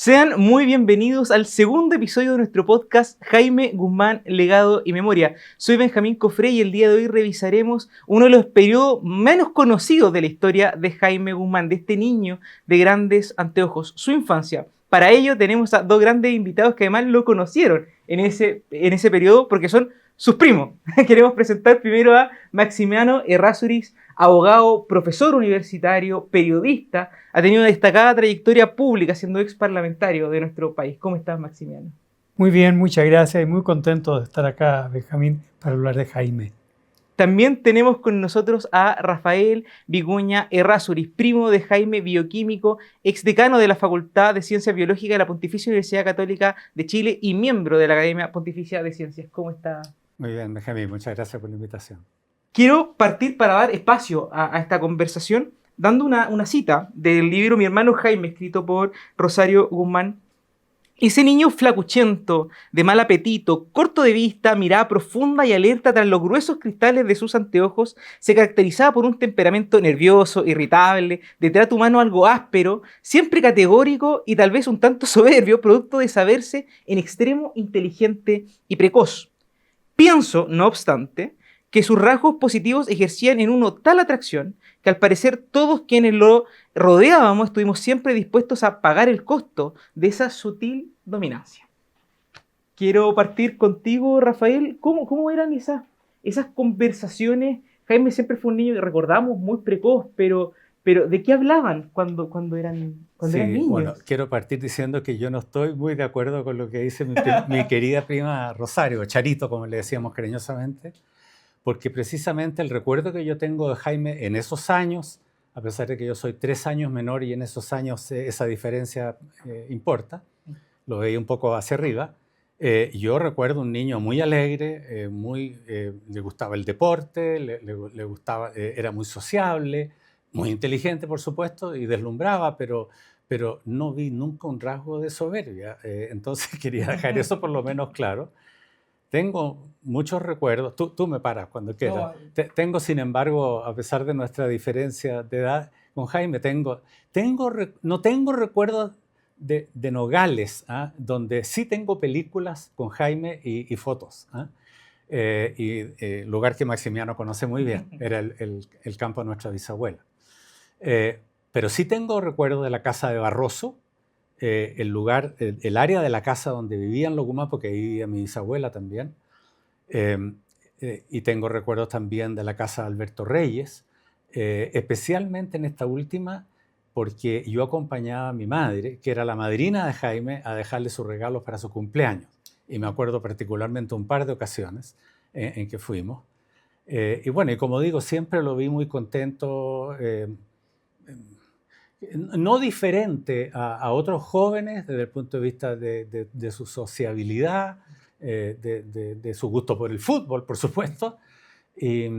Sean muy bienvenidos al segundo episodio de nuestro podcast Jaime Guzmán, Legado y Memoria. Soy Benjamín Cofré y el día de hoy revisaremos uno de los periodos menos conocidos de la historia de Jaime Guzmán, de este niño de grandes anteojos, su infancia. Para ello tenemos a dos grandes invitados que además lo conocieron en ese periodo porque son sus primos. Queremos presentar primero a Maximiano Errázuriz, abogado, profesor universitario, periodista. Ha tenido una destacada trayectoria pública siendo ex parlamentario de nuestro país. ¿Cómo estás, Maximiano? Muy bien, muchas gracias y muy contento de estar acá, Benjamín, para hablar de Jaime. También tenemos con nosotros a Rafael Vicuña Errázuriz, primo de Jaime, bioquímico, exdecano de la Facultad de Ciencias Biológicas de la Pontificia Universidad Católica de Chile y miembro de la Academia Pontificia de Ciencias. ¿Cómo está? Muy bien, Benjamín, muchas gracias por la invitación. Quiero partir para dar espacio a esta conversación dando una cita del libro Mi hermano Jaime, escrito por Rosario Guzmán. Ese niño flacuchento, de mal apetito, corto de vista, mirada profunda y alerta tras los gruesos cristales de sus anteojos, se caracterizaba por un temperamento nervioso, irritable, de trato humano algo áspero, siempre categórico y tal vez un tanto soberbio, producto de saberse en extremo inteligente y precoz. Pienso, no obstante, que sus rasgos positivos ejercían en uno tal atracción que al parecer todos quienes lo rodeábamos estuvimos siempre dispuestos a pagar el costo de esa sutil dominancia. Quiero partir contigo, Rafael. ¿Cómo eran esas conversaciones? Jaime siempre fue un niño que recordamos muy precoz, pero ¿de qué hablaban cuando eran niños? Bueno, quiero partir diciendo que yo no estoy muy de acuerdo con lo que dice mi querida prima Rosario, Charito, como le decíamos cariñosamente, porque precisamente el recuerdo que yo tengo de Jaime en esos años, a pesar de que yo soy 3 años menor y en esos años esa diferencia importa, lo veía un poco hacia arriba, yo recuerdo un niño muy alegre, le gustaba el deporte, le gustaba, era muy sociable, muy inteligente, por supuesto, y deslumbraba, pero no vi nunca un rasgo de soberbia. Entonces quería dejar eso por lo menos claro. Tengo muchos recuerdos, tú me paras cuando quieras. No. Tengo, sin embargo, a pesar de nuestra diferencia de edad, con Jaime no tengo recuerdos de Nogales, donde sí tengo películas con Jaime y fotos. Lugar que Maximiano conoce muy bien, era el campo de nuestra bisabuela. Pero sí tengo recuerdos de la casa de Barroso, el área de la casa donde vivían los Guzmán, porque ahí vivía mi bisabuela también. Y tengo recuerdos también de la casa de Alberto Reyes, especialmente en esta última, porque yo acompañaba a mi madre, que era la madrina de Jaime, a dejarle sus regalos para su cumpleaños. Y me acuerdo particularmente un par de ocasiones en que fuimos. Y bueno, y como digo, siempre lo vi muy contento, no diferente a otros jóvenes desde el punto de vista de su sociabilidad, de su gusto por el fútbol, por supuesto. Y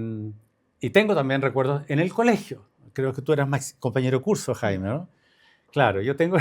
tengo también recuerdos en el colegio. Creo que tú eras más compañero de curso, Jaime, ¿no? Claro, yo tengo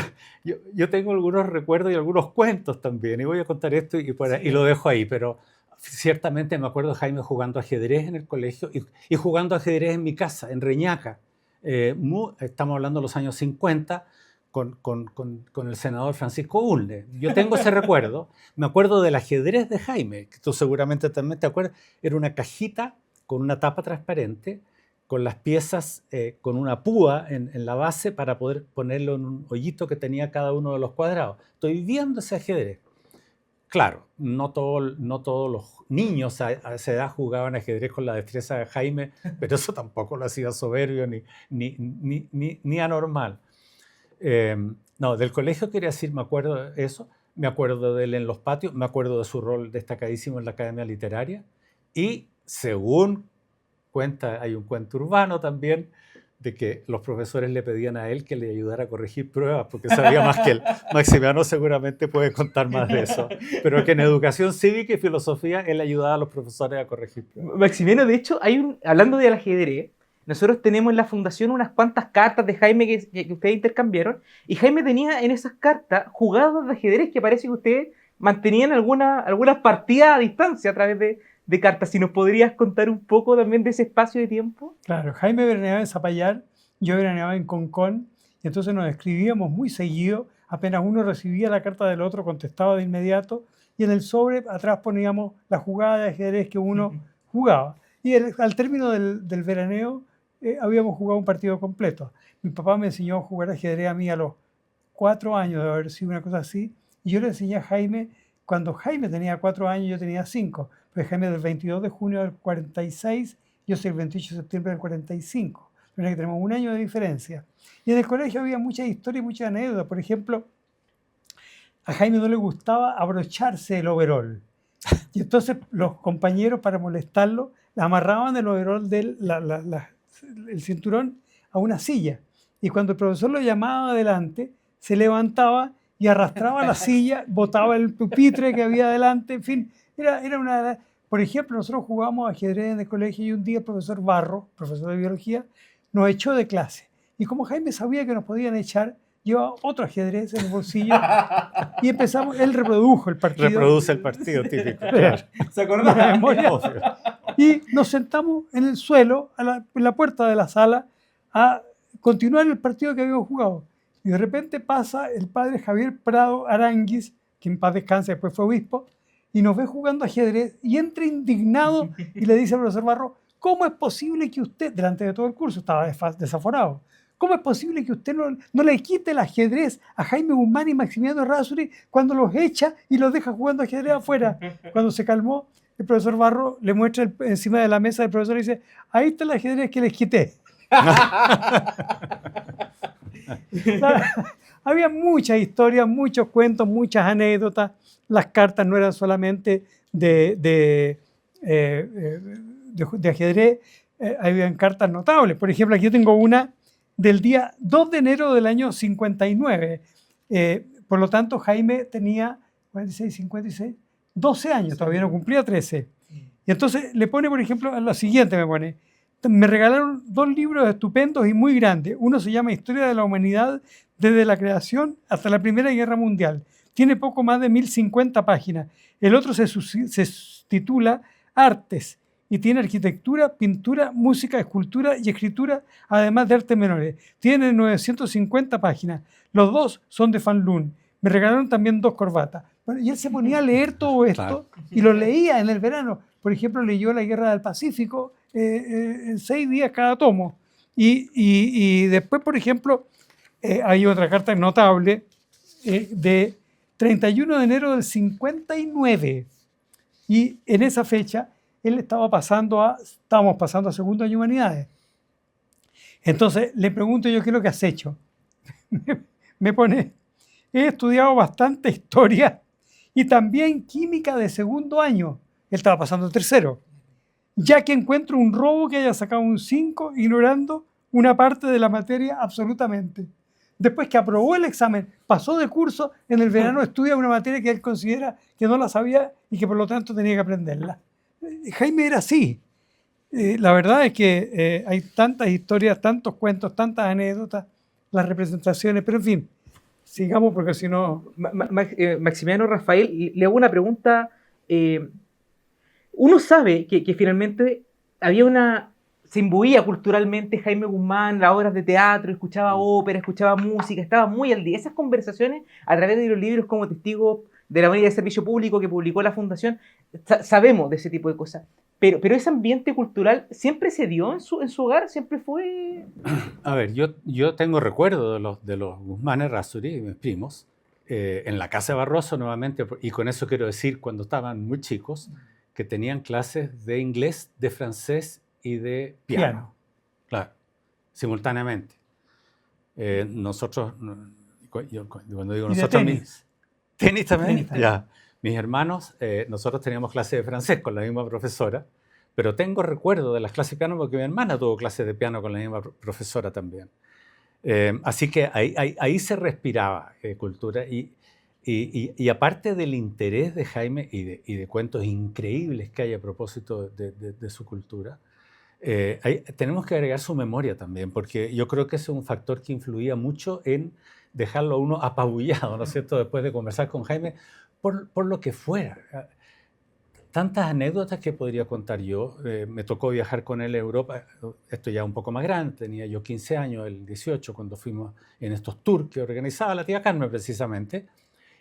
algunos recuerdos y algunos cuentos también, y voy a contar esto y lo dejo ahí, pero ciertamente me acuerdo de Jaime jugando ajedrez en el colegio y jugando ajedrez en mi casa, en Reñaca. Estamos hablando de los años 50, con el senador Francisco Ulne. Yo tengo ese recuerdo. Me acuerdo del ajedrez de Jaime, que tú seguramente también te acuerdas. Era una cajita con una tapa transparente, con las piezas, con una púa en la base para poder ponerlo en un hoyito que tenía cada uno de los cuadrados. Estoy viendo ese ajedrez. Claro, no todos los niños a esa edad jugaban ajedrez con la destreza de Jaime, pero eso tampoco lo hacía soberbio ni anormal. No, del colegio quería decir, me acuerdo de eso, me acuerdo de él en los patios, me acuerdo de su rol destacadísimo en la Academia Literaria y según cuenta, hay un cuento urbano también, de que los profesores le pedían a él que le ayudara a corregir pruebas, porque sabía más que él. Maximiano seguramente puede contar más de eso, pero que en educación cívica y filosofía él ayudaba a los profesores a corregir pruebas. Maximiano, de hecho, hablando del ajedrez, nosotros tenemos en la fundación unas cuantas cartas de Jaime que ustedes intercambiaron, y Jaime tenía en esas cartas jugadas de ajedrez que parece que ustedes mantenían algunas partidas a distancia a través de cartas. Si nos podrías contar un poco también de ese espacio de tiempo. Claro, Jaime veraneaba en Zapallar, yo veraneaba en Concón, y entonces nos escribíamos muy seguido apenas uno recibía la carta del otro, contestaba de inmediato, y en el sobre atrás poníamos la jugada de ajedrez que uno jugaba. Y al término del veraneo habíamos jugado un partido completo. Mi papá me enseñó a jugar ajedrez a mí a los 4 años, de haber sido una cosa así, y yo le enseñé a Jaime, cuando Jaime tenía 4 años, yo tenía 5, pues Jaime del 22 de junio del 46, yo soy el 28 de septiembre del 45, pero que tenemos un año de diferencia. Y en el colegio había muchas historias y muchas anécdotas. Por ejemplo, a Jaime no le gustaba abrocharse el overol. Y entonces los compañeros, para molestarlo, le amarraban el overol el cinturón a una silla. Y cuando el profesor lo llamaba adelante, se levantaba y arrastraba la silla, botaba el pupitre que había adelante, en fin, era una... Por ejemplo, nosotros jugábamos ajedrez en el colegio y un día el profesor Barro, profesor de biología, nos echó de clase. Y como Jaime sabía que nos podían echar, llevaba otro ajedrez en el bolsillo y empezamos, él reprodujo el partido. Reproduce el partido típico. Claro. ¿Se acordaba de memoria? Y nos sentamos en el suelo, en la puerta de la sala, a continuar el partido que habíamos jugado. Y de repente pasa el padre Javier Prado Aranguis, que en paz descanse, después fue obispo, y nos ve jugando ajedrez y entra indignado y le dice al profesor Barro, ¿cómo es posible que usted, delante de todo el curso, estaba desaforado, cómo es posible que usted no le quite el ajedrez a Jaime Guzmán y Maximiliano Errázuriz cuando los echa y los deja jugando ajedrez afuera? Cuando se calmó, el profesor Barro le muestra encima de la mesa del profesor y dice, ahí está el ajedrez que les quité. Había muchas historias, muchos cuentos, muchas anécdotas. Las cartas no eran solamente de ajedrez, habían cartas notables. Por ejemplo, aquí yo tengo una del día 2 de enero del año 59. Por lo tanto, Jaime tenía 46, 56, 12 años, todavía no cumplía 13. Y entonces le pone, por ejemplo, lo siguiente me regalaron 2 libros estupendos y muy grandes. Uno se llama Historia de la Humanidad desde la creación hasta la Primera Guerra Mundial. Tiene poco más de 1050 páginas. El otro se titula Artes y tiene arquitectura, pintura, música, escultura y escritura, además de artes menores. Tiene 950 páginas. Los 2 son de Fan Lun. Me regalaron también 2 corbatas. Bueno, y él se ponía a leer todo esto, claro, y lo leía en el verano. Por ejemplo, leyó La Guerra del Pacífico en 6 días cada tomo. Y después, por ejemplo, hay otra carta notable de 31 de enero del 59. Y en esa fecha, él estábamos pasando a segundo año de humanidades. Entonces, le pregunto yo, ¿qué es lo que has hecho? Me pone, he estudiado bastante historia y también química de segundo año. Él estaba pasando tercero. Ya que encuentro un robo que haya sacado un 5, ignorando una parte de la materia absolutamente. Después que aprobó el examen, pasó de curso, en el verano estudia una materia que él considera que no la sabía y que por lo tanto tenía que aprenderla. Jaime era así. La verdad es que hay tantas historias, tantos cuentos, tantas anécdotas, las representaciones, pero en fin, sigamos porque si no... Maximiliano Rafael, le hago una pregunta. Uno sabe que finalmente se imbuía culturalmente Jaime Guzmán, las obras de teatro, escuchaba ópera, escuchaba música, estaba muy al día. Esas conversaciones, a través de los libros como Testigo de la Unidad de Servicio Público que publicó la Fundación, sabemos de ese tipo de cosas. Pero ese ambiente cultural siempre se dio en su hogar, siempre fue... A ver, yo tengo recuerdo de los Guzmán Errázuriz, mis primos, en la casa de Barroso nuevamente, y con eso quiero decir, cuando estaban muy chicos, que tenían clases de inglés, de francés y de piano. Claro, simultáneamente. Nosotros, cuando digo nosotros, tenis también. Ya. Mis hermanos, nosotros teníamos clases de francés con la misma profesora, pero tengo recuerdo de las clases de piano porque mi hermana tuvo clases de piano con la misma profesora también. Así que ahí se respiraba cultura y aparte del interés de Jaime y de cuentos increíbles que hay a propósito de su cultura, tenemos que agregar su memoria también, porque yo creo que ese es un factor que influía mucho en dejarlo a uno apabullado, ¿no es cierto?, después de conversar con Jaime, por lo que fuera. tantas anécdotas que podría contar yo. Me tocó viajar con él a Europa, esto ya un poco más grande, tenía yo 15 años, el 18, cuando fuimos en estos tours que organizaba la tía Carmen precisamente.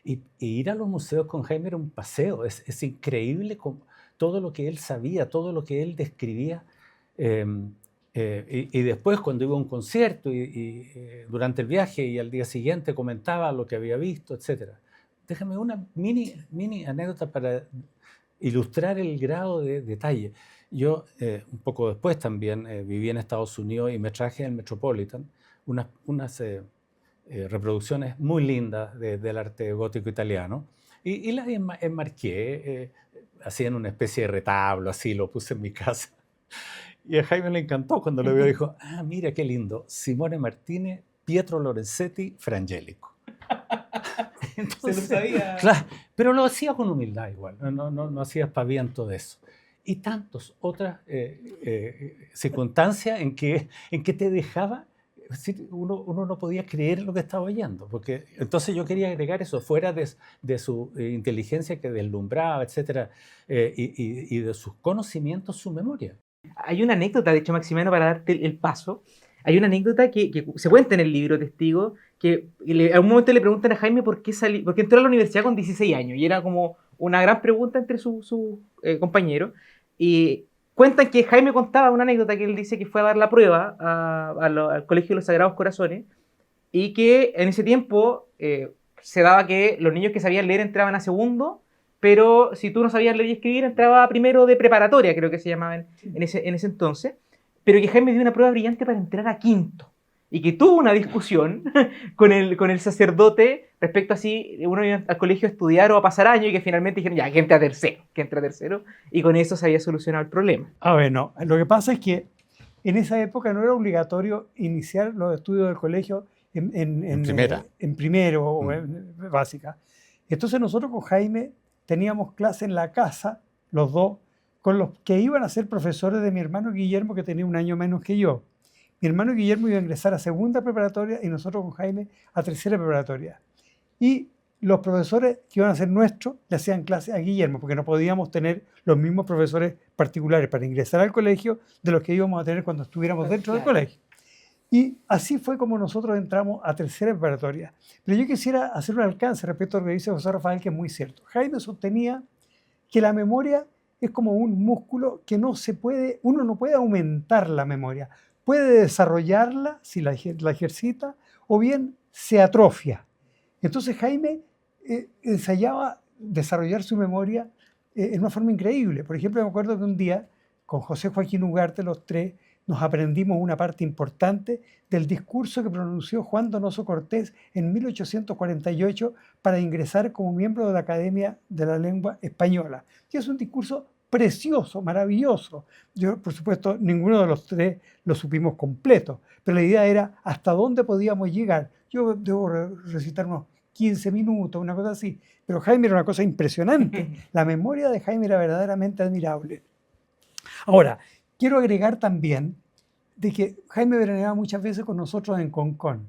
Y ir a los museos con Jaime era un paseo, es increíble todo lo que él sabía, todo lo que él describía. Y después cuando iba a un concierto durante el viaje y al día siguiente comentaba lo que había visto, etc. Déjame una mini anécdota para ilustrar el grado de detalle. Yo un poco después también viví en Estados Unidos y me traje el Metropolitan unas reproducciones muy lindas del arte gótico italiano y las enmarqué, así en una especie de retablo, así lo puse en mi casa. Y a Jaime le encantó cuando lo vio, dijo, ah, mira qué lindo, Simone Martínez, Pietro Lorenzetti, Frangélico. Entonces, Se lo sabía. Claro, pero lo hacía con humildad igual, no hacía aspaviento de eso. Y tantas otras circunstancias en que te dejaba, uno no podía creer lo que estaba oyendo, porque entonces yo quería agregar eso, fuera de su inteligencia que deslumbraba, etcétera, y de sus conocimientos, su memoria. Hay una anécdota, de hecho, Maximiano, para darte el paso. Hay una anécdota que se cuenta en el libro Testigo, que a un momento le preguntan a Jaime por qué entró a la universidad con 16 años, y era como una gran pregunta entre sus compañeros. Y cuentan que Jaime contaba una anécdota que él dice que fue a dar la prueba al Colegio de los Sagrados Corazones, y que en ese tiempo se daba que los niños que sabían leer entraban a segundo, pero si tú no sabías leer y escribir, entraba a primero de preparatoria, creo que se llamaba en ese entonces, pero que Jaime dio una prueba brillante para entrar a quinto, y que tuvo una discusión con el sacerdote respecto a si uno iba al colegio a estudiar o a pasar año, y que finalmente dijeron, ya, que entre a tercero, y con eso se había solucionado el problema. A ver, no, lo que pasa es que en esa época no era obligatorio iniciar los estudios del colegio en primero o en básica. Entonces nosotros con Jaime teníamos clase en la casa, los dos, con los que iban a ser profesores de mi hermano Guillermo, que tenía un año menos que yo. Mi hermano Guillermo iba a ingresar a segunda preparatoria y nosotros con Jaime a tercera preparatoria. Y los profesores que iban a ser nuestros le hacían clase a Guillermo, porque no podíamos tener los mismos profesores particulares para ingresar al colegio de los que íbamos a tener cuando estuviéramos dentro del colegio. Y así fue como nosotros entramos a tercera preparatoria. Pero yo quisiera hacer un alcance respecto a lo que dice José Rafael, que es muy cierto. Jaime sostenía que la memoria es como un músculo que uno no puede aumentar la memoria. Puede desarrollarla si la ejercita, o bien se atrofia. Entonces Jaime ensayaba desarrollar su memoria en una forma increíble. Por ejemplo, me acuerdo que un día con José Joaquín Ugarte, los tres, nos aprendimos una parte importante del discurso que pronunció Juan Donoso Cortés en 1848 para ingresar como miembro de la Academia de la Lengua Española. Y es un discurso precioso, maravilloso. Yo, por supuesto, ninguno de los tres lo supimos completo, pero la idea era hasta dónde podíamos llegar. Yo debo recitar unos 15 minutos, una cosa así, pero Jaime era una cosa impresionante. La memoria de Jaime era verdaderamente admirable. Ahora, quiero agregar también de que Jaime veraneaba muchas veces con nosotros en Concón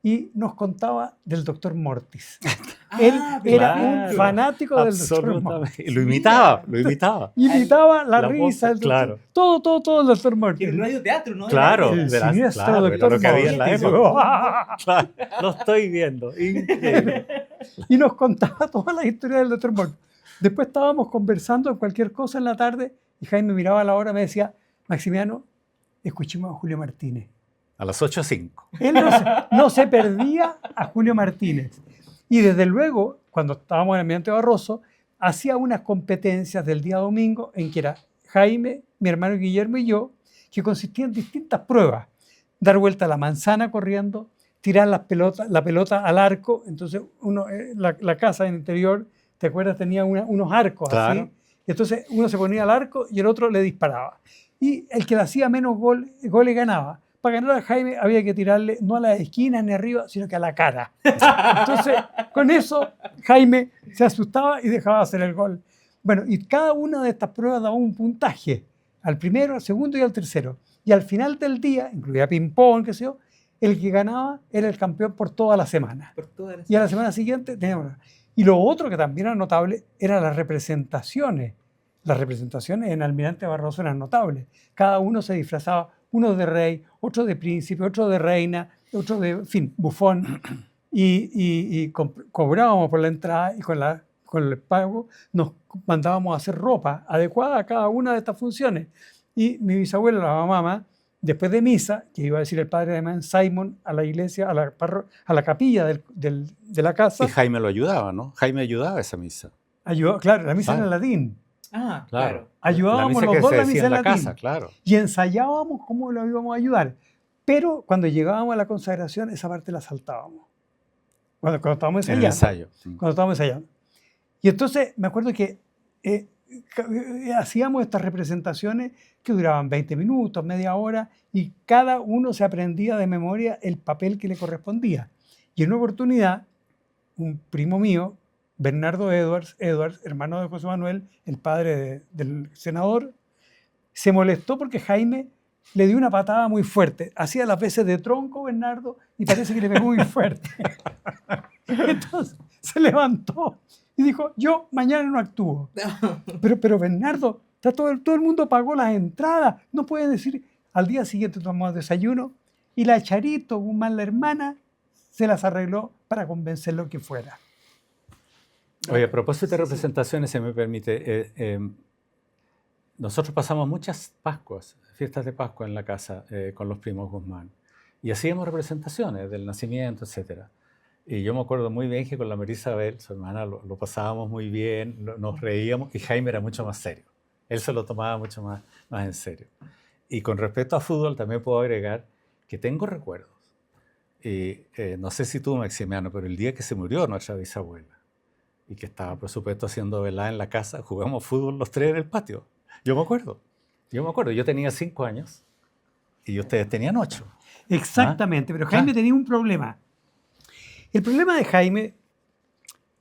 y nos contaba del doctor Mortis. Él era un fanático del doctor Mortis. Lo imitaba. Imitaba la risa del doctor. Claro. Todo el doctor Mortis. El radioteatro, ¿no? Claro, El siniestro doctor lo que había en la Mortis. época. Claro, lo estoy viendo. Increíble. Y nos contaba toda la historia del doctor Mortis. Después estábamos conversando en cualquier cosa en la tarde y Jaime miraba la hora y me decía, Maximiano, escuchemos a Julio Martínez. A las 8:05. Él no se perdía a Julio Martínez. Y desde luego, cuando estábamos en el Almirante Barroso, hacía unas competencias del día domingo en que era Jaime, mi hermano Guillermo y yo, que consistían en distintas pruebas. Dar vuelta a la manzana corriendo, tirar la pelota al arco. Entonces, la casa en el interior, ¿te acuerdas? Tenía unos arcos claro. así. Entonces, uno se ponía al arco y el otro le disparaba. Y el que le hacía menos goles ganaba. Para ganar a Jaime había que tirarle no a las esquinas ni arriba, sino que a la cara. Entonces, con eso, Jaime se asustaba y dejaba de hacer el gol. Bueno, y cada una de estas pruebas daba un puntaje. Al primero, al segundo y al tercero. Y al final del día, incluía ping-pong, qué sé yo, el que ganaba era el campeón por toda la semana. Y a la semana siguiente teníamos... Y lo otro que también era notable eran las representaciones las representaciones en Almirante Barroso eran notables. Cada uno se disfrazaba, uno de rey, otro de príncipe, otro de reina, otro de, en fin, bufón. Y cobrábamos por la entrada y con el pago nos mandábamos a hacer ropa adecuada a cada una de estas funciones. Y mi bisabuela, la mamá, después de misa, que iba a decir el padre de Man Simon a la iglesia, a la capilla de la casa. Y Jaime lo ayudaba, ¿no? Jaime ayudaba a esa misa. Ayudó, claro, la misa era en latín. Ah, claro. Ayudábamos la misa los que dos se la decía misa en la latín. casa, claro. Y ensayábamos cómo lo íbamos a ayudar. Pero cuando llegábamos a la consagración, esa parte la saltábamos. Cuando estábamos En ensayando. el ensayo. Cuando estábamos ensayando. Y entonces me acuerdo que hacíamos estas representaciones que duraban 20 minutos, media hora, y cada uno se aprendía de memoria el papel que le correspondía. Y en una oportunidad, un primo mío, Bernardo Edwards, hermano de José Manuel, el padre del senador, se molestó porque Jaime le dio una patada muy fuerte. Hacía las veces de tronco Bernardo y parece que le pegó muy fuerte. Entonces se levantó y dijo, yo mañana no actúo. Pero Bernardo, todo el mundo pagó las entradas. No pueden decir, al día siguiente tomamos desayuno y la Charito, Guzmán, la hermana, se las arregló para convencerlo que fuera. Oye, a propósito de representaciones, se me permite, nosotros pasamos muchas Pascuas, fiestas de Pascua en la casa con los primos Guzmán y hacíamos representaciones del nacimiento, etc. Y yo me acuerdo muy bien que con la María Isabel, su hermana, lo pasábamos muy bien, nos reíamos y Jaime era mucho más serio. Él se lo tomaba mucho más en serio. Y con respecto a fútbol también puedo agregar que tengo recuerdos. Y no sé si tú, Maximiano, pero el día que se murió nuestra bisabuela y que estaba, por supuesto, haciendo velada en la casa, jugamos fútbol los tres en el patio. Yo me acuerdo. Yo tenía 5 años y ustedes tenían 8. Exactamente, pero Jaime tenía un problema. El problema de Jaime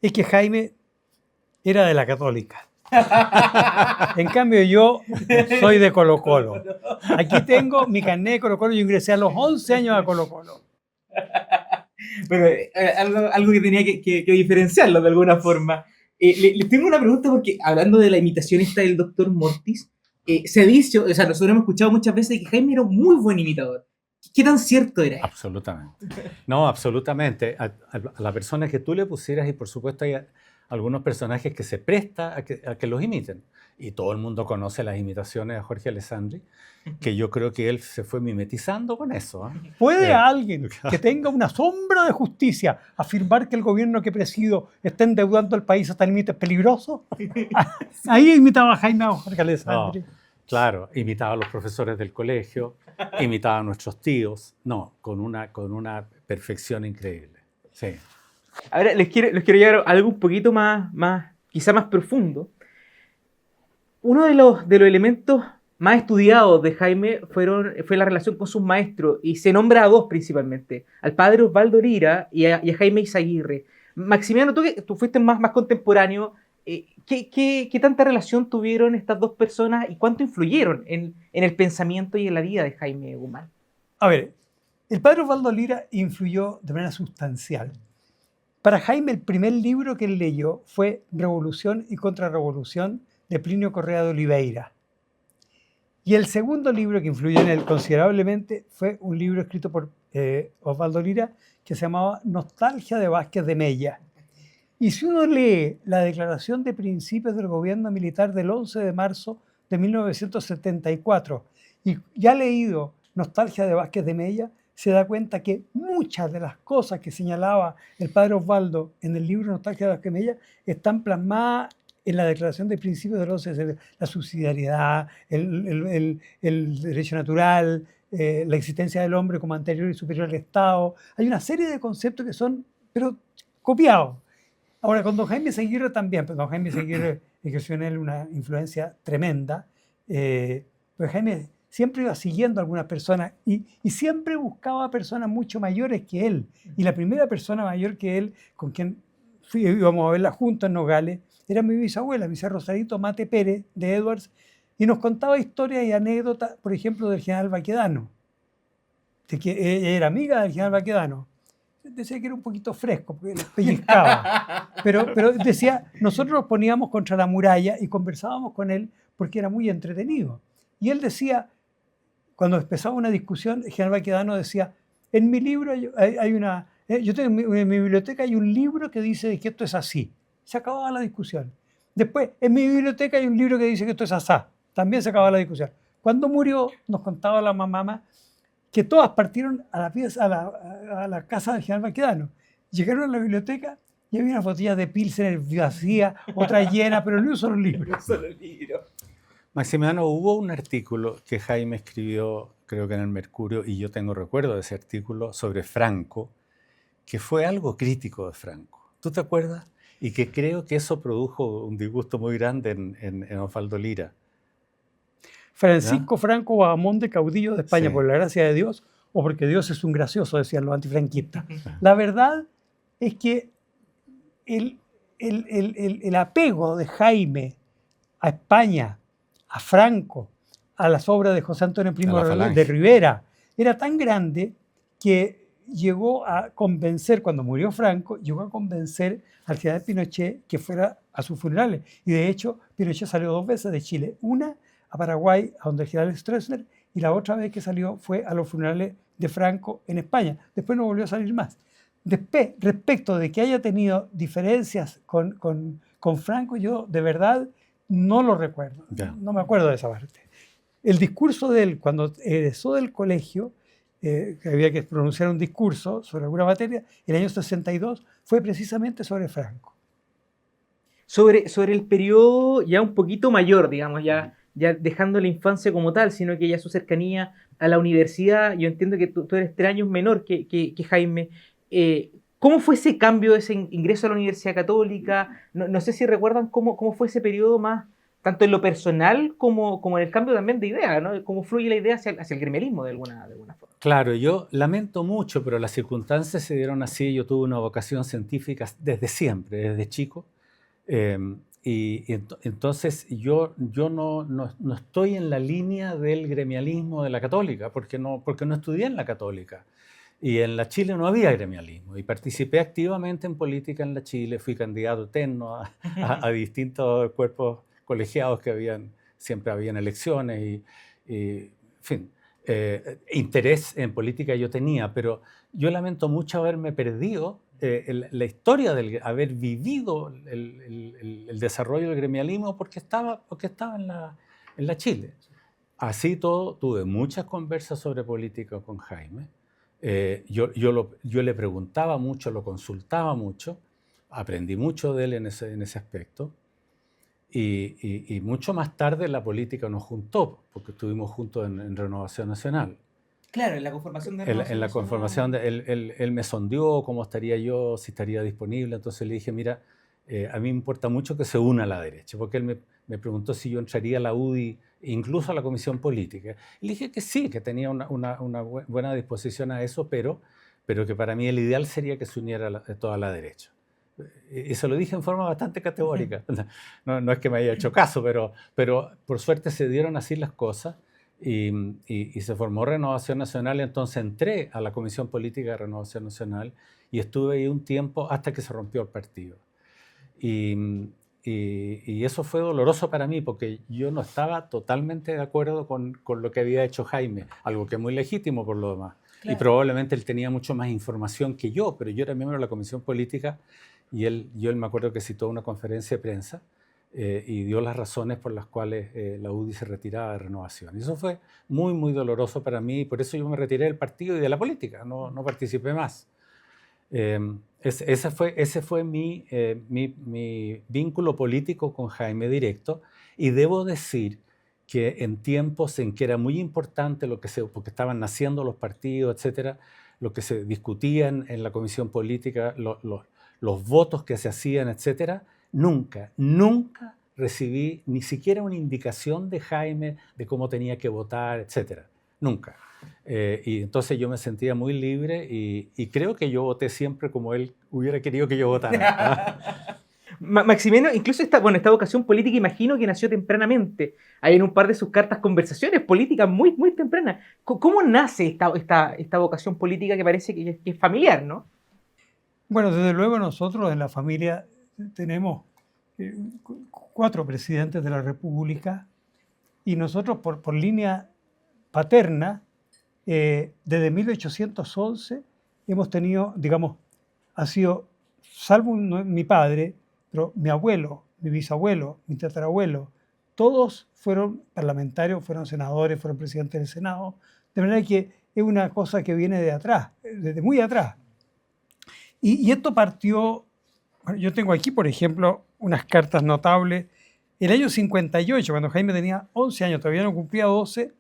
es que Jaime era de la Católica. En cambio yo soy de Colo-Colo. Aquí tengo mi carnet de Colo-Colo. Yo ingresé a los 11 años a Colo-Colo. Pero algo que tenía que diferenciarlo de alguna forma. Les tengo una pregunta porque hablando de la imitación esta del Dr. Mortis, se ha dicho, o sea, nosotros hemos escuchado muchas veces que Jaime era un muy buen imitador. ¿Qué tan cierto era? Absolutamente. No, absolutamente. A la persona que tú le pusieras, y por supuesto hay algunos personajes que se presta a que los imiten. Y todo el mundo conoce las imitaciones a Jorge Alessandri, que yo creo que él se fue mimetizando con eso. ¿Puede alguien que tenga una sombra de justicia afirmar que el gobierno que presido está endeudando al país hasta límites peligrosos? Ahí imitaba a Jaime a Jorge Alessandri. No, claro, imitaba a los profesores del colegio, imitaba a nuestros tíos, con una perfección increíble. Sí. Ahora les quiero llevar a algo un poquito quizá más profundo. Uno de los elementos más estudiados de Jaime fue la relación con sus maestros, y se nombra a dos principalmente, al padre Osvaldo Lira y a Jaime Izaguirre. Maximiano, tú fuiste más contemporáneo, ¿qué tanta relación tuvieron estas dos personas y cuánto influyeron en el pensamiento y en la vida de Jaime Guzmán? A ver, el padre Osvaldo Lira influyó de manera sustancial. Para Jaime, el primer libro que él leyó fue Revolución y Contrarrevolución de Plinio Correa de Oliveira. Y el segundo libro que influyó en él considerablemente fue un libro escrito por Osvaldo Lira que se llamaba Nostalgia de Vázquez de Mella. Y si uno lee la declaración de principios del gobierno militar del 11 de marzo de 1974 y ya ha leído Nostalgia de Vázquez de Mella, se da cuenta que muchas de las cosas que señalaba el padre Osvaldo en el libro Nostalgia de Vázquez de Mella están plasmadas en la declaración de principios del 11, la subsidiariedad, el derecho natural, la existencia del hombre como anterior y superior al Estado. Hay una serie de conceptos que son, pero copiados. Ahora, con don Jaime Izaguirre también, pues don Jaime Izaguirre ejerció en él una influencia tremenda, pero Jaime siempre iba siguiendo a algunas personas y siempre buscaba personas mucho mayores que él. Y la primera persona mayor que él, con quien íbamos a verla juntos en Nogales, era mi bisabuela, mi Rosarito Mate Pérez de Edwards, y nos contaba historias y anécdotas, por ejemplo, del general Baquedano, de que ella era amiga del general Baquedano. decía que era un poquito fresco, porque los pellizcaba. Pero decía, nosotros nos poníamos contra la muralla y conversábamos con él porque era muy entretenido. Y él decía, cuando empezaba una discusión, el general Baquedano decía, en mi libro hay una... Yo tengo en mi biblioteca hay un libro que dice que esto es así. Se acababa la discusión. Después, en mi biblioteca hay un libro que dice que esto es asá. También se acababa la discusión. Cuando murió, nos contaba la mamá que todas partieron a la casa del general Baquedano. Llegaron a la biblioteca y había unas botellas de Pilsener vacía, otra llena, pero no un solo libro. Maximiano, hubo un artículo que Jaime escribió, creo que en el Mercurio, y yo tengo recuerdo de ese artículo, sobre Franco, que fue algo crítico de Franco. ¿Tú te acuerdas? Y que creo que eso produjo un disgusto muy grande en Osvaldo Lira. Francisco Franco Bahamonde, caudillo de España, Sí. por la gracia de Dios, o porque Dios es un gracioso, decían los antifranquistas. La verdad es que el apego de Jaime a España, a Franco, a las obras de José Antonio Primo de Rivera, era tan grande que llegó a convencer, cuando murió Franco, llegó a convencer al general Pinochet que fuera a sus funerales. Y de hecho, Pinochet salió 2 veces de Chile. Una a Paraguay, a donde el general Stroessner, y la otra vez que salió fue a los funerales de Franco en España. Después no volvió a salir más. Después, respecto de que haya tenido diferencias con Franco, yo de verdad no lo recuerdo. No me acuerdo de esa parte. El discurso de él, cuando egresó del colegio, que había que pronunciar un discurso sobre alguna materia, el año 62, fue precisamente sobre Franco. Sobre el periodo ya un poquito mayor, digamos, ya dejando la infancia como tal, sino que ya su cercanía a la universidad. Yo entiendo que tú eres 3 años menor que Jaime. ¿Cómo fue ese cambio, ese ingreso a la Universidad Católica? No sé si recuerdan cómo fue ese periodo más, tanto en lo personal como en el cambio también de idea, ¿no? Cómo fluye la idea hacia el gremialismo de alguna forma. Claro, yo lamento mucho, pero las circunstancias se dieron así. Yo tuve una vocación científica desde siempre, desde chico. Entonces yo no estoy en la línea del gremialismo de la Católica, porque no estudié en la Católica. Y en la Chile no había gremialismo. Y participé activamente en política en la Chile. Fui candidato eterno a distintos cuerpos colegiados que siempre habían elecciones. En fin, interés en política yo tenía, pero yo lamento mucho haberme perdido la historia del haber vivido el desarrollo del gremialismo porque estaba en la Chile. Así todo, tuve muchas conversas sobre política con Jaime. Yo le preguntaba mucho, lo consultaba mucho, aprendí mucho de él en ese aspecto. Y mucho más tarde la política nos juntó, porque estuvimos juntos en Renovación Nacional. Claro, en la conformación de Renovación En la conformación, él me sondeó cómo estaría yo, si estaría disponible. Entonces le dije, mira, a mí me importa mucho que se una a la derecha, porque él me preguntó si yo entraría a la UDI, incluso a la Comisión Política. Y le dije que sí, que tenía una buena disposición a eso, pero que para mí el ideal sería que se uniera toda la derecha. Y se lo dije en forma bastante categórica. No es que me haya hecho caso, pero por suerte se dieron así las cosas y se formó Renovación Nacional. Entonces entré a la Comisión Política de Renovación Nacional y estuve ahí un tiempo hasta que se rompió el partido. Y eso fue doloroso para mí porque yo no estaba totalmente de acuerdo con lo que había hecho Jaime, algo que es muy legítimo por lo demás. Claro. Y probablemente él tenía mucho más información que yo, pero yo era miembro de la Comisión Política y él me acuerdo que citó una conferencia de prensa y dio las razones por las cuales la UDI se retiraba de Renovación. Y eso fue muy, muy doloroso para mí y por eso yo me retiré del partido y de la política, no participé más. Ese fue mi vínculo político con Jaime directo y debo decir que en tiempos en que era muy importante porque estaban naciendo los partidos, etcétera, lo que se discutía en la comisión política, los votos que se hacían, etcétera, nunca recibí ni siquiera una indicación de Jaime de cómo tenía que votar, etcétera. Nunca. Y entonces yo me sentía muy libre y creo que yo voté siempre como él hubiera querido que yo votara. Maximiano, incluso esta vocación política imagino que nació tempranamente. Hay en un par de sus cartas conversaciones políticas muy, muy tempranas. ¿Cómo nace esta vocación política que parece que es familiar, no? Bueno, desde luego nosotros en la familia tenemos 4 presidentes de la República y nosotros por línea paterna, desde 1811 hemos tenido, digamos, ha sido, salvo mi padre, pero mi abuelo, mi bisabuelo, mi tatarabuelo, todos fueron parlamentarios, fueron senadores, fueron presidentes del Senado, de manera que es una cosa que viene de atrás, desde muy atrás. Y esto partió, bueno, yo tengo aquí, por ejemplo, unas cartas notables. El año 58, cuando Jaime tenía 11 años, todavía no cumplía 12,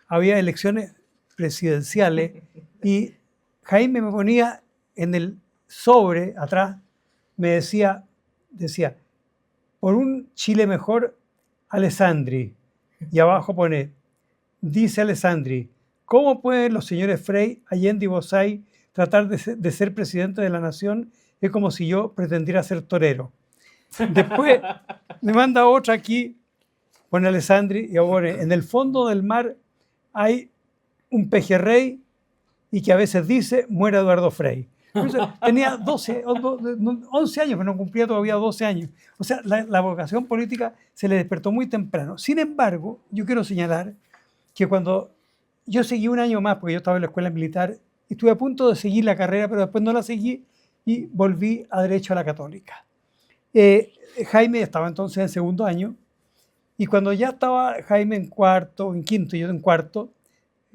había elecciones presidenciales y Jaime me ponía en el sobre atrás, me decía, por un Chile mejor, Alessandri. Y abajo pone, dice Alessandri, ¿cómo pueden los señores Frei, Allende y Bozay tratar de ser presidente de la nación? Es como si yo pretendiera ser torero. Después me manda otra aquí, pone Alessandri y pone, en el fondo del mar hay un pejerrey y que a veces dice, muere Eduardo Frei. Entonces, tenía 11 años, pero no cumplía todavía 12 años. O sea, la vocación política se le despertó muy temprano. Sin embargo, yo quiero señalar que cuando yo seguí un año más, porque yo estaba en la escuela militar, estuve a punto de seguir la carrera, pero después no la seguí y volví a Derecho a la Católica. Jaime estaba entonces en segundo año y cuando ya estaba Jaime en cuarto, en quinto y yo en cuarto,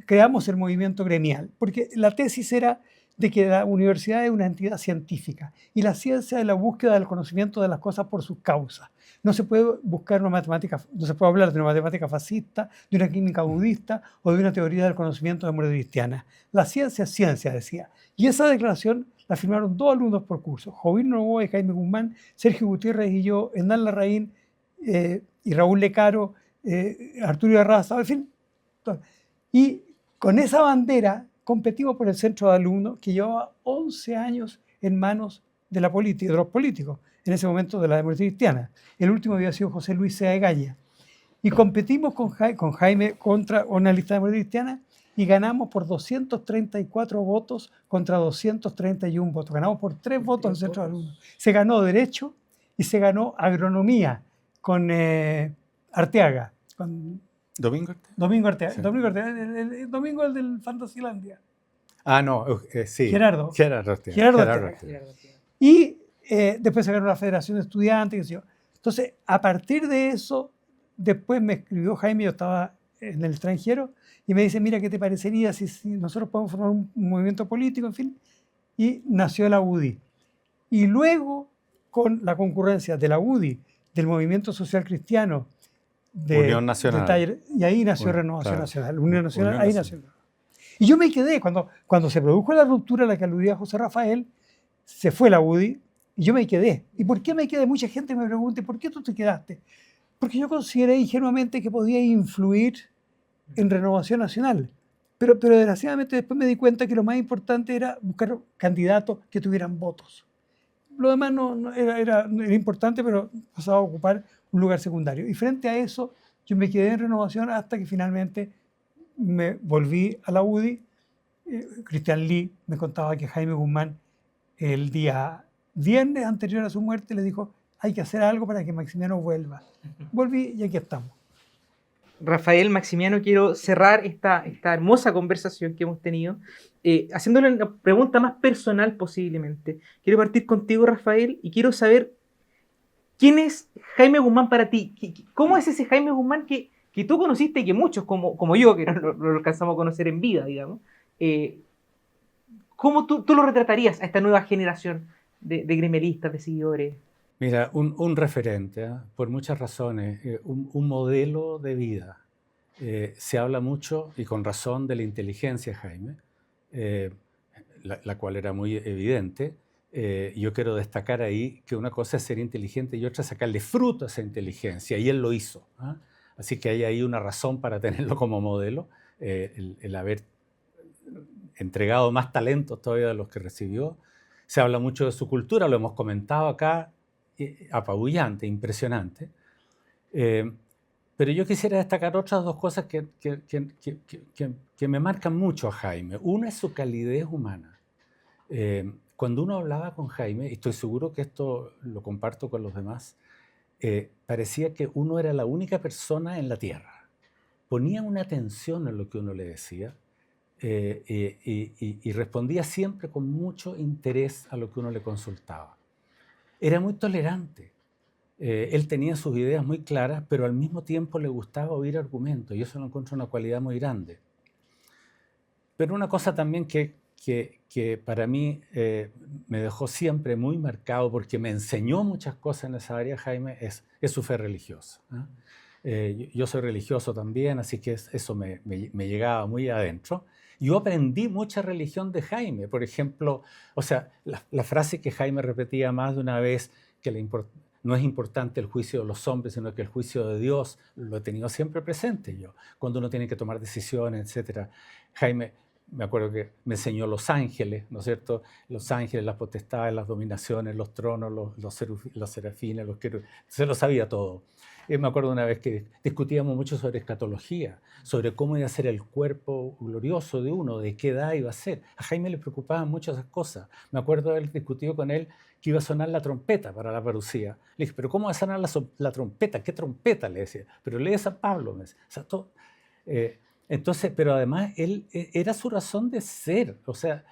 creamos el movimiento gremial, porque la tesis era de que la universidad es una entidad científica y la ciencia es la búsqueda del conocimiento de las cosas por sus causas. No se puede buscar una matemática, no se puede hablar de una matemática fascista, de una química budista o de una teoría del conocimiento democristiana. La ciencia es ciencia, decía. Y esa declaración la firmaron 2 alumnos por curso, Jovino Novoa y Jaime Guzmán, Sergio Gutiérrez y yo, Hernán Larraín y Raúl Lecaro, Arturo Arraza, en fin. Y con esa bandera competimos por el centro de alumnos que llevaba 11 años en manos de la política, de los políticos, en ese momento de la democracia cristiana. El último había sido José Luis Sea Egaña. Y competimos con Jaime contra una lista de democracia cristiana y ganamos por 234 votos contra 231 votos. Ganamos por 3 votos en el centro de alumnos. Se ganó Derecho y se ganó Agronomía con Arteaga, con ¿Domingo? Domingo Arteaga. Sí. Domingo Arteaga, el Domingo el del Fantasilandia. Ah, no, sí. Gerardo. Gerardo Arteaga. Gerardo Gerardo Arteaga. Arteaga. Y después se ganó la Federación de Estudiantes. Qué sé yo. Entonces, a partir de eso, después me escribió Jaime, yo estaba en el extranjero, y me dice, mira, ¿qué te parecería si nosotros podemos formar un movimiento político, en fin? Y nació la UDI. Y luego, con la concurrencia de la UDI, del Movimiento Social Cristiano, de Unión Nacional. Y ahí nació Unión, Renovación claro. Nacional. Unión Nacional, Unión ahí Nacional. nació. Y yo me quedé, cuando se produjo la ruptura a la que aludía José Rafael, se fue la UDI y yo me quedé. ¿Y por qué me quedé? Mucha gente me pregunta, ¿por qué tú te quedaste? Porque yo consideré ingenuamente que podía influir en Renovación Nacional. Pero desgraciadamente después me di cuenta que lo más importante era buscar candidatos que tuvieran votos. Lo demás no era importante, pero pasaba a ocupar un lugar secundario. Y frente a eso, yo me quedé en Renovación hasta que finalmente me volví a la UDI. Cristian Lee me contaba que Jaime Guzmán, el día viernes anterior a su muerte, le dijo, hay que hacer algo para que Maximiano vuelva. Volví y aquí estamos. Rafael, Maximiano, quiero cerrar esta hermosa conversación que hemos tenido haciéndole una pregunta más personal posiblemente. Quiero partir contigo, Rafael, y quiero saber quién es Jaime Guzmán para ti. ¿Cómo es ese Jaime Guzmán que tú conociste y que muchos, como yo, que no lo alcanzamos a conocer en vida, digamos? ¿Cómo tú lo retratarías a esta nueva generación de gremialistas, de seguidores? Mira, un referente, por muchas razones, un modelo de vida. Se habla mucho, y con razón, de la inteligencia, Jaime, la cual era muy evidente. Yo quiero destacar ahí que una cosa es ser inteligente y otra es sacarle fruto a esa inteligencia, y él lo hizo. Así que hay ahí una razón para tenerlo como modelo, el haber entregado más talentos todavía de los que recibió. Se habla mucho de su cultura, lo hemos comentado acá, apabullante, impresionante. Pero yo quisiera destacar otras 2 cosas que me marcan mucho a Jaime. Una es su calidez humana. cuando uno hablaba con Jaime, y estoy seguro que esto lo comparto con los demás, parecía que uno era la única persona en la tierra. Ponía una atención en lo que uno le decía y respondía siempre con mucho interés a lo que uno le consultaba. Era muy tolerante. Él tenía sus ideas muy claras, pero al mismo tiempo le gustaba oír argumentos, y eso lo encuentro una cualidad muy grande. Pero una cosa también que para mí me dejó siempre muy marcado, porque me enseñó muchas cosas en esa área, Jaime, es su fe religiosa. Yo soy religioso también, así que eso me llegaba muy adentro. Yo aprendí mucha religión de Jaime. Por ejemplo, o sea, la frase que Jaime repetía más de una vez, que no es importante el juicio de los hombres, sino que el juicio de Dios, lo he tenido siempre presente yo, cuando uno tiene que tomar decisiones, etc. Jaime, me acuerdo que me enseñó los ángeles, ¿no es cierto? Los ángeles, las potestades, las dominaciones, los tronos, los serafines, los querubines, se lo sabía todo. Me acuerdo una vez que discutíamos mucho sobre escatología, sobre cómo iba a ser el cuerpo glorioso de uno, de qué edad iba a ser. A Jaime le preocupaban mucho esas cosas. Me acuerdo haber discutido con él que iba a sonar la trompeta para la parucía. Le dije, ¿pero cómo va a sonar la trompeta? ¿Qué trompeta? Le decía. Pero lee San Pablo. Me decía. O sea, todo, entonces, pero además, él era su razón de ser. O sea,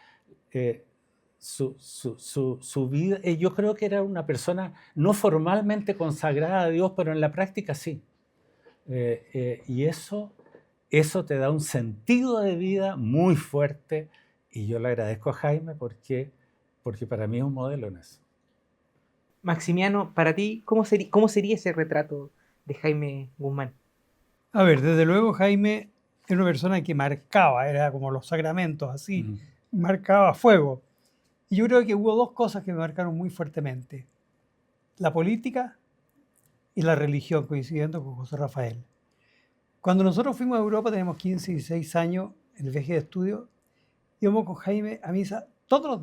su vida, yo creo que era una persona no formalmente consagrada a Dios, pero en la práctica sí. Y eso te da un sentido de vida muy fuerte, y yo le agradezco a Jaime porque para mí es un modelo en eso. Maximiano, para ti, ¿cómo sería ese retrato de Jaime Guzmán? A ver, desde luego Jaime era una persona que marcaba, era como los sacramentos, así, marcaba fuego. Y yo creo que hubo dos cosas que me marcaron muy fuertemente: la política y la religión, coincidiendo con José Rafael. Cuando nosotros fuimos a Europa, teníamos 15 y 16 años, en el viaje de estudio, íbamos con Jaime a misa todos los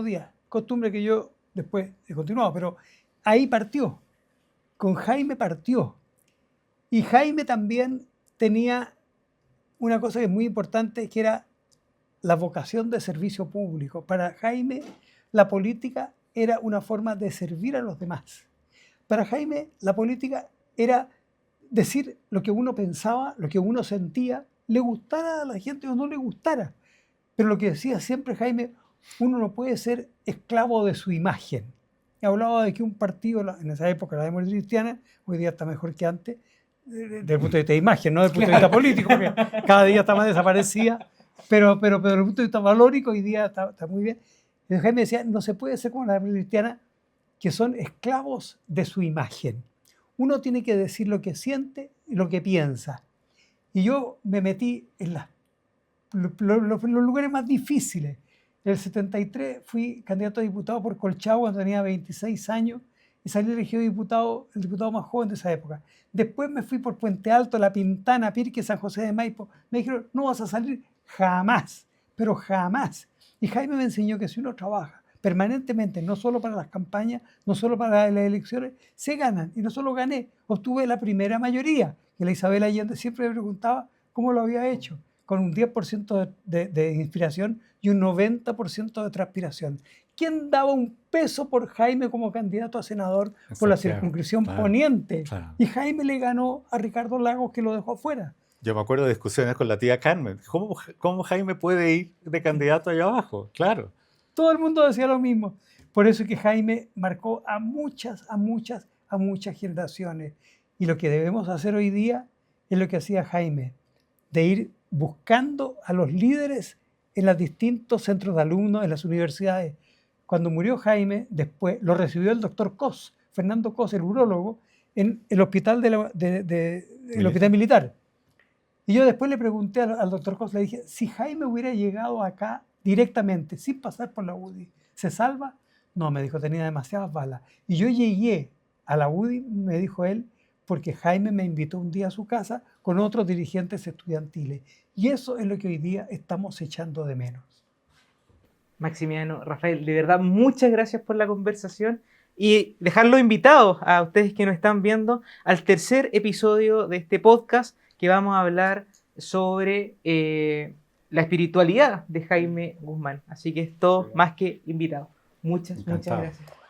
días, costumbre que yo después he continuado, pero ahí partió, con Jaime partió. Y Jaime también tenía una cosa que es muy importante, que era la vocación de servicio público. Para Jaime, la política era una forma de servir a los demás. Para Jaime, la política era decir lo que uno pensaba, lo que uno sentía, le gustara a la gente o no le gustara. Pero lo que decía siempre Jaime, uno no puede ser esclavo de su imagen. Y hablaba de que un partido, en esa época, la Democracia Cristiana, hoy día está mejor que antes, desde el punto de vista de imagen, no desde el punto de vista político, porque cada día está más desaparecida, pero desde el punto de vista valórico, hoy día está muy bien. Y Jaime decía, no se puede ser como la Democracia Cristiana, que son esclavos de su imagen. Uno tiene que decir lo que siente y lo que piensa. Y yo me metí en los lugares más difíciles. En el 73 fui candidato a diputado por Colchagua cuando tenía 26 años y salí elegido diputado, el diputado más joven de esa época. Después me fui por Puente Alto, La Pintana, Pirque, San José de Maipo. Me dijeron, no vas a salir jamás, pero jamás. Y Jaime me enseñó que si uno trabaja permanentemente, no solo para las campañas, no solo para las elecciones, se ganan. Y no solo gané, obtuve la primera mayoría, que la Isabel Allende siempre me preguntaba cómo lo había hecho, con un 10% de inspiración y un 90% de transpiración. ¿Quién daba un peso por Jaime como candidato a senador por la circunscripción poniente? Claro. Y Jaime le ganó a Ricardo Lagos, que lo dejó afuera. Yo me acuerdo de discusiones con la tía Carmen. ¿Cómo Jaime puede ir de candidato allá abajo? Claro. Todo el mundo decía lo mismo. Por eso es que Jaime marcó a muchas generaciones. Y lo que debemos hacer hoy día es lo que hacía Jaime, de ir buscando a los líderes en los distintos centros de alumnos, en las universidades. Cuando murió Jaime, después lo recibió el doctor Cos, Fernando Cos, el urólogo, en el hospital, el hospital militar. Y yo después le pregunté al doctor Cos, le dije, si Jaime hubiera llegado acá directamente, sin pasar por la UDI, ¿se salva? No, me dijo, tenía demasiadas balas. Y yo llegué a la UDI, me dijo él, porque Jaime me invitó un día a su casa con otros dirigentes estudiantiles. Y eso es lo que hoy día estamos echando de menos. Maximiano, Rafael, de verdad, muchas gracias por la conversación y dejarlos invitados a ustedes que nos están viendo al tercer episodio de este podcast, que vamos a hablar sobre la espiritualidad de Jaime Guzmán. Así que es todo Qué bueno. más que invitado. Muchas Encantado. gracias.